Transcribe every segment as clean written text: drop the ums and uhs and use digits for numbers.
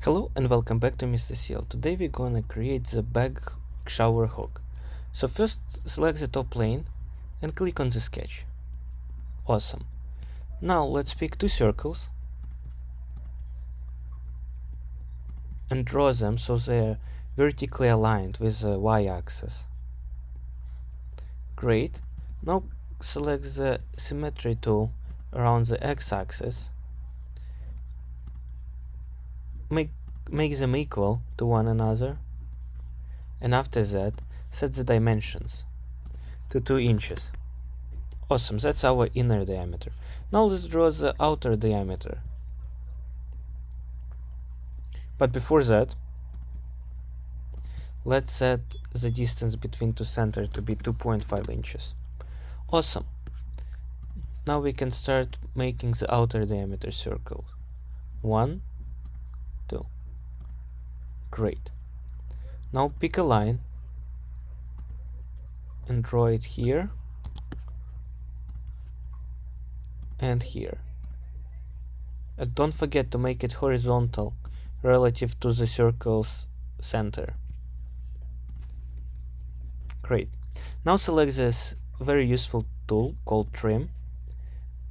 Hello and welcome back to Mr. Seal. Today we're gonna create the bag shower hook. So first select the top plane and click on the sketch. Awesome. Now let's pick two circles and draw them so they're vertically aligned with the y-axis. Great. Now select the symmetry tool around the x-axis. Make them equal to one another, and after that set the dimensions to 2 inches. Awesome, that's our inner diameter. Now let's draw the outer diameter. But before that, let's set the distance between two centers to be 2.5 inches. Awesome. Now we can start making the outer diameter circles. 1, 2. Great. Now pick a line and draw it here and here. And don't forget to make it horizontal relative to the circle's center. Great. Now select this very useful tool called trim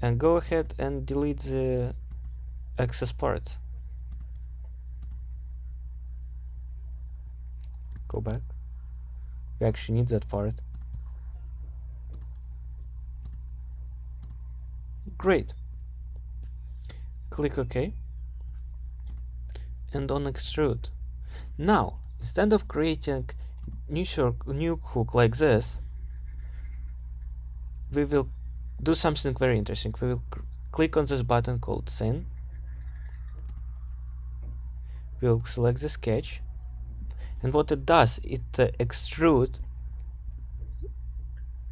and go ahead and delete the excess parts. Go back. We actually need that part. Great. Click OK and on extrude. Now, instead of creating new hook like this, we will do something very interesting. We will click on this button called Thin. We'll select the sketch, and what it does, it extrude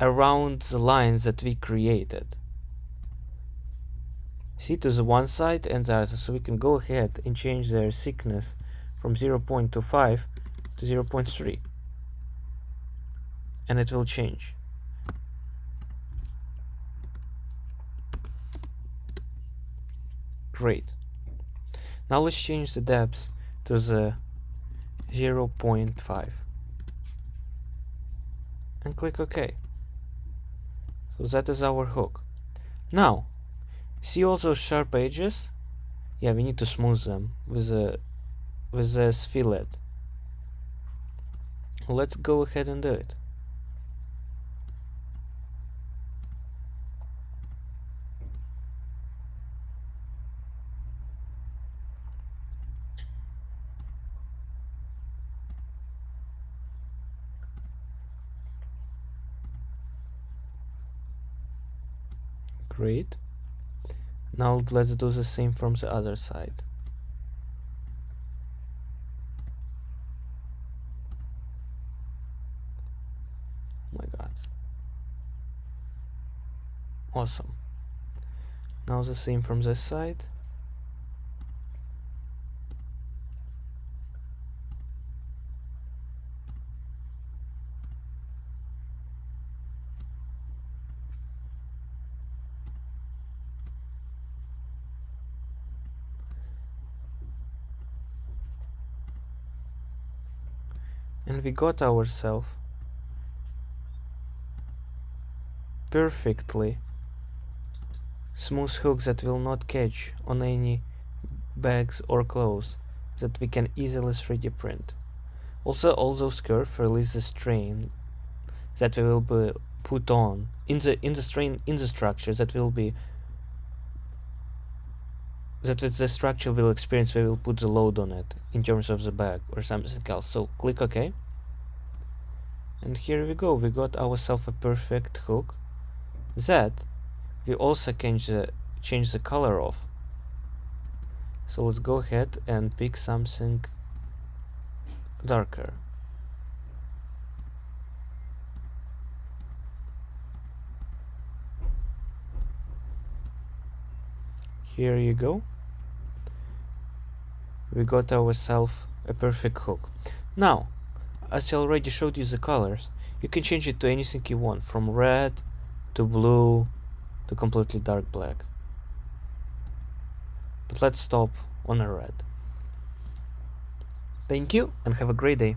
around the lines that we created. See, to the one side and the other, so we can go ahead and change their thickness from 0.25 to 0.3, and it will change. Great. Now let's change the depth to the 0.5 and click OK. So that is our hook. Now, see all those sharp edges? Yeah, we need to smooth them with this fillet. Let's go ahead and do it. Great. Now let's do the same from the other side. Oh my god. Awesome. Now the same from this side. And we got ourselves perfectly smooth hook that will not catch on any bags or clothes, that we can easily 3D print. Also, all those curves release the strain that we will be put on in the structure that will be that with the structure will experience. We will put the load on it in terms of the bag or something else. So click OK, and here we go. We got ourselves a perfect hook that we also can change the color of. So let's go ahead and pick something darker. Here you go. We got ourselves a perfect hook. Now, as I already showed you the colors, you can change it to anything you want, from red to blue to completely dark black. But let's stop on a red. Thank you and have a great day.